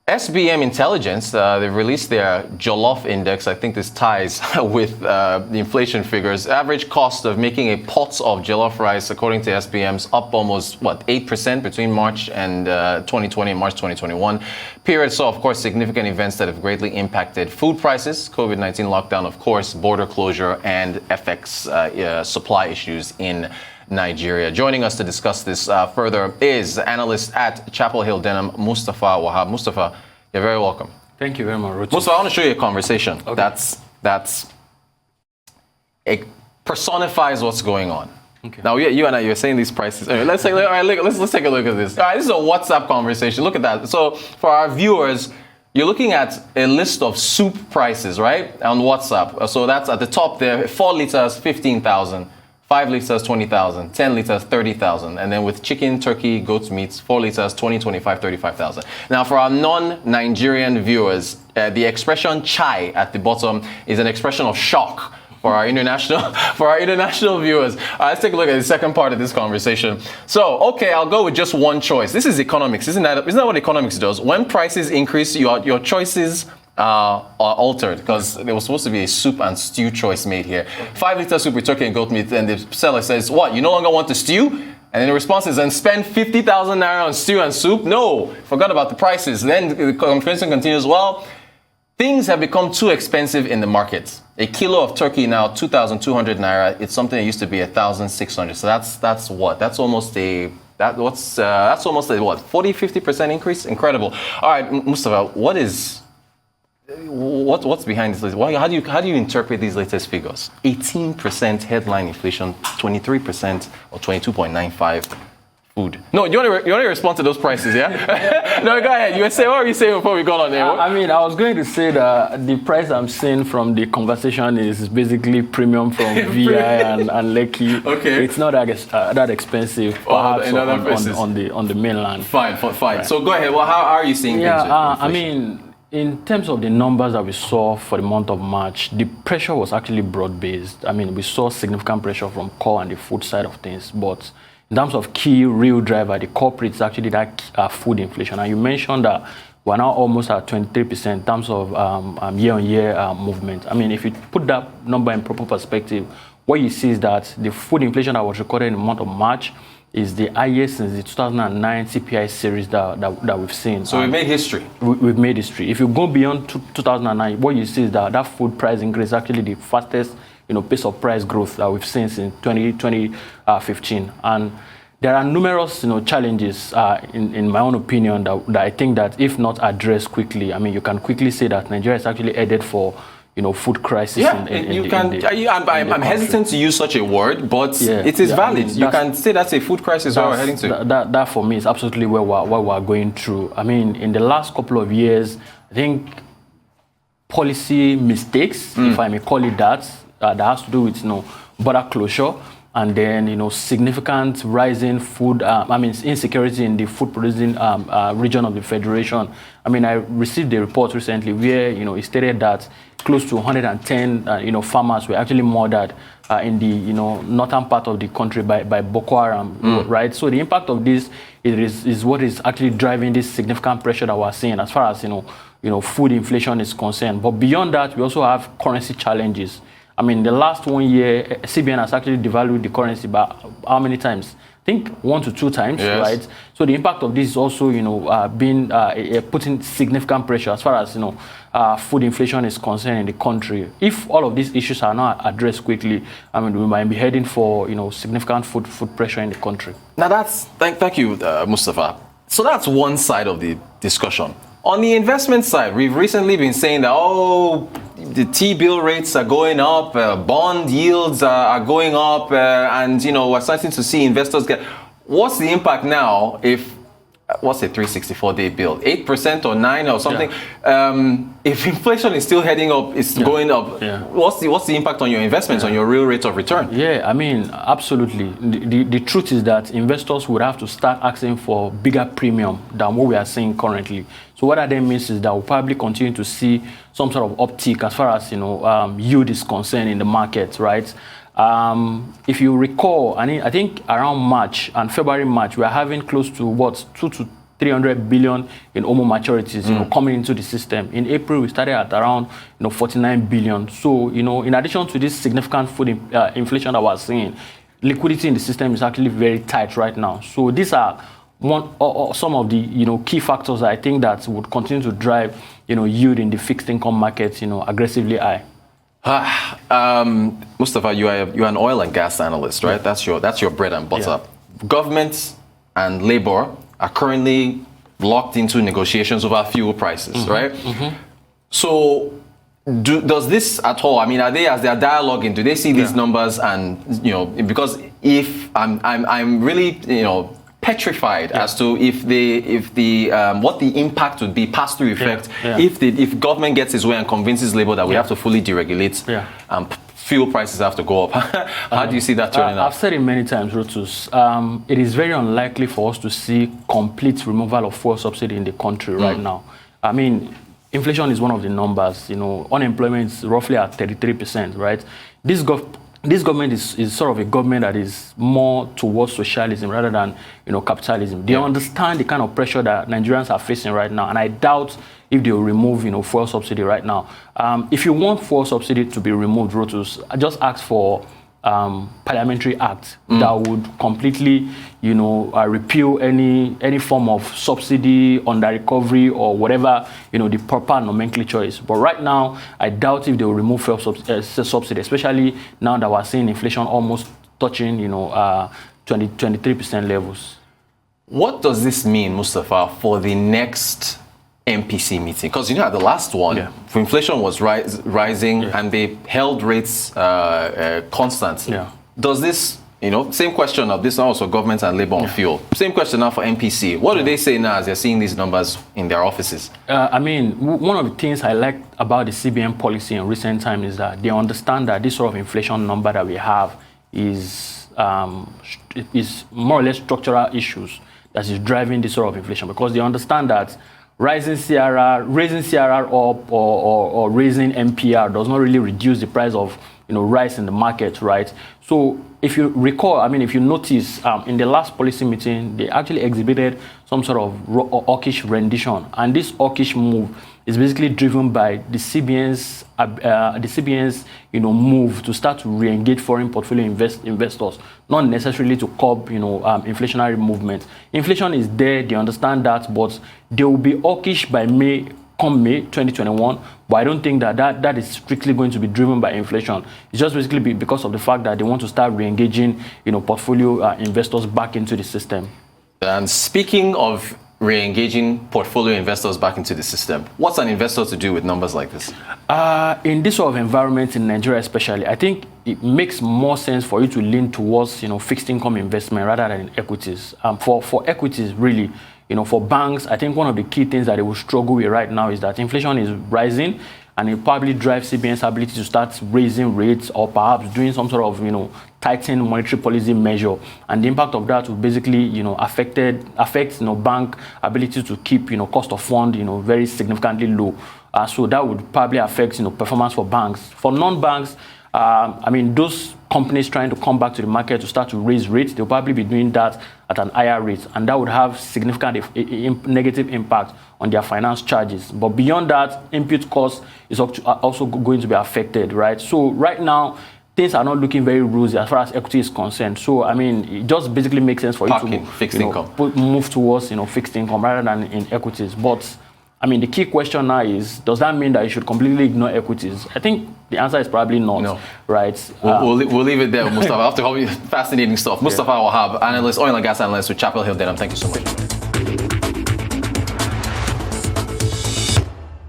SBM Intelligence, they've released their Jollof Index. I think this ties with the inflation figures. Average cost of making a pot of jollof rice, according to SBM's, up almost, 8% between March and 2020 and March 2021. Period saw, of course, significant events that have greatly impacted food prices, COVID-19 lockdown, of course, border closure, and FX supply issues in Nigeria. Joining us to discuss this further is analyst at Chapel Hill Denham, Mustapha Wahab. Mustapha, you're very welcome. Thank you very much, Ruchi. Mustapha, I want to show you a conversation it personifies what's going on. Okay. Now, you and I, you're saying these prices. Anyway, let's take a look at this. All right, this is a WhatsApp conversation. Look at that. So, for our viewers, you're looking at a list of soup prices, right, on WhatsApp. So that's at the top there. 4 liters, 15,000. 5 liters, 20,000, 10 liters, 30,000. And then with chicken, turkey, goat's meats, 4 liters, 20, 25, 35,000. Now, for our non-Nigerian viewers, the expression chai at the bottom is an expression of shock for our international viewers. Let's take a look at the second part of this conversation. So, okay, I'll go with just one choice. This is economics. Isn't that what economics does? When prices increase, your choices are altered, because there was supposed to be a soup and stew choice made here. 5 liter soup with turkey and goat meat, and the seller says, what, you no longer want the stew? And then the response is, and spend 50,000 naira on stew and soup? No, forgot about the prices. Then the conversation continues, well, things have become too expensive in the market. A kilo of turkey now, 2,200 naira. It's something that used to be 1,600. So that's what? That's almost a 40-50% increase? Incredible. All right, Mustapha, what's behind this list? How do you interpret these latest figures? 18% headline inflation, 23% or 22.95 food. No, you want to respond to those prices, yeah? No, go ahead. What were you saying before we got on there? I was going to say that the price I'm seeing from the conversation is basically premium from VI and Lekki. Okay. It's not that expensive, perhaps on the mainland. Fine. Right. So go ahead. Well, how are you seeing things? In terms of the numbers that we saw for the month of March, the pressure was actually broad-based. We saw significant pressure from core and the food side of things. But in terms of key real driver, the corporate is actually that food inflation. And you mentioned that we're now almost at 23% in terms of year-on-year movement. If you put that number in proper perspective, what you see is that the food inflation that was recorded in the month of March is the highest since the 2009 CPI series that we've seen. So we've made history. We've made history. If you go beyond 2009, what you see is that food price increase is actually the fastest pace of price growth that we've seen since 2015. And there are numerous challenges, in my own opinion, that I think that if not addressed quickly, you can quickly say that Nigeria is actually headed for food crisis. Yeah, I'm hesitant to use such a word, but it is valid. You can say that's a food crisis where we're heading to. That for me is absolutely where we're going through. In the last couple of years, I think policy mistakes, if I may call it that has to do with border closure, and then significant rising food, insecurity in the food producing region of the federation. I received a report recently where it stated that close to 110 farmers were actually murdered in the northern part of the country by Boko Haram, right? So the impact of this is what is actually driving this significant pressure that we're seeing as far as food inflation is concerned. But beyond that, we also have currency challenges. The last 1 year, CBN has actually devalued the currency by how many times? I think 1 to 2 times, yes. Right? So the impact of this is also, putting significant pressure as far as, food inflation is concerned in the country. If all of these issues are not addressed quickly, we might be heading for, significant food pressure in the country. Now thank you, Mustapha. So that's one side of the discussion. On the investment side, we've recently been saying that, the T-bill rates are going up, bond yields are going up, and, we're starting to see investors get... What's the impact now if, what's a 364-day bill? 8% or 9% or something? Yeah. If inflation is still heading up, it's going up, what's the impact on your investments, on your real rate of return? Yeah, absolutely. The truth is that investors would have to start asking for bigger premium than what we are seeing currently. So what that then means is that we'll probably continue to see some sort of uptick as far as yield is concerned in the market, right? If you recall, I think around March and February, March, we are having close to 2 to 300 billion in OMO maturities, coming into the system. In April, we started at around, 49 billion. So, in addition to this significant food inflation that we're seeing, liquidity in the system is actually very tight right now. So these are some of the, key factors that I think that would continue to drive, yield in the fixed income market, aggressively high. Mustapha, you're an oil and gas analyst, right? Yeah. That's your bread and butter. Yeah. Government and labor are currently locked into negotiations over fuel prices, right? So, does this at all? I mean, are they, as they're dialoguing, do they see these numbers? And because if I'm really petrified as to if the what the impact would be, pass-through effect, if government gets its way and convinces labor that we have to fully deregulate, fuel prices have to go up. How do you see that turning out? I've said it many times, Rotus. It is very unlikely for us to see complete removal of fuel subsidy in the country right now. I mean, inflation is one of the numbers. Unemployment is roughly at 33%, right? This government is sort of a government that is more towards socialism rather than capitalism. They understand the kind of pressure that Nigerians are facing right now, and I doubt if they will remove fuel subsidy right now. If you want fuel subsidy to be removed, Rotus, just ask for parliamentary act that would completely repeal any form of subsidy, under recovery, or whatever the proper nomenclature is. But right now, I doubt if they will remove fuel subsidy, especially now that we're seeing inflation almost touching 23% levels. What does this mean, Mustapha, for the next MPC meeting? Because at the last one, inflation was rising and they held rates constant. Does this, same question of this also government and labor on fuel. Same question now for MPC. What do they say now as they're seeing these numbers in their offices? I mean, one of the things I like about the CBN policy in recent times is that they understand that this sort of inflation number that we have is more or less structural issues that is driving this sort of inflation, because they understand that raising CRR up or raising MPR does not really reduce the price of rice in the market, right? So if you recall, I mean, if you notice, in the last policy meeting, they actually exhibited some sort of hawkish rendition, and this hawkish move is basically driven by the CBN's move to start to re-engage foreign portfolio investors, not necessarily to curb inflationary movement. Inflation is there, they understand that, but they will be hawkish by May 2021, but I don't think that is strictly going to be driven by inflation. It's just basically because of the fact that they want to start re-engaging portfolio investors back into the system. And speaking of re-engaging portfolio investors back into the system, what's an investor to do with numbers like this? In this sort of environment, in Nigeria especially, I think it makes more sense for you to lean towards fixed income investment rather than in equities. For equities, really, for banks, I think one of the key things that they will struggle with right now is that inflation is rising, and it probably drives CBN's ability to start raising rates or perhaps doing some sort of tightened monetary policy measure, and the impact of that will basically affect bank ability to keep cost of fund very significantly low. So that would probably affect performance for banks. For non-banks, I mean, those companies trying to come back to the market to start to raise rates, they'll probably be doing that at an higher rate, and that would have significant negative impact on their finance charges. But beyond that, input cost is also going to be affected, right? So right now, things are not looking very rosy as far as equity is concerned. So, I mean, it just basically makes sense for you to move towards fixed income rather than in equities. But I mean, the key question now is, does that mean that you should completely ignore equities? I think the answer is probably not, no. Right? We'll leave it there, Mustapha. After all, fascinating stuff. Mustapha Wahab, analyst, oil and gas analyst with Chapel Hill Denham. Thank you so much.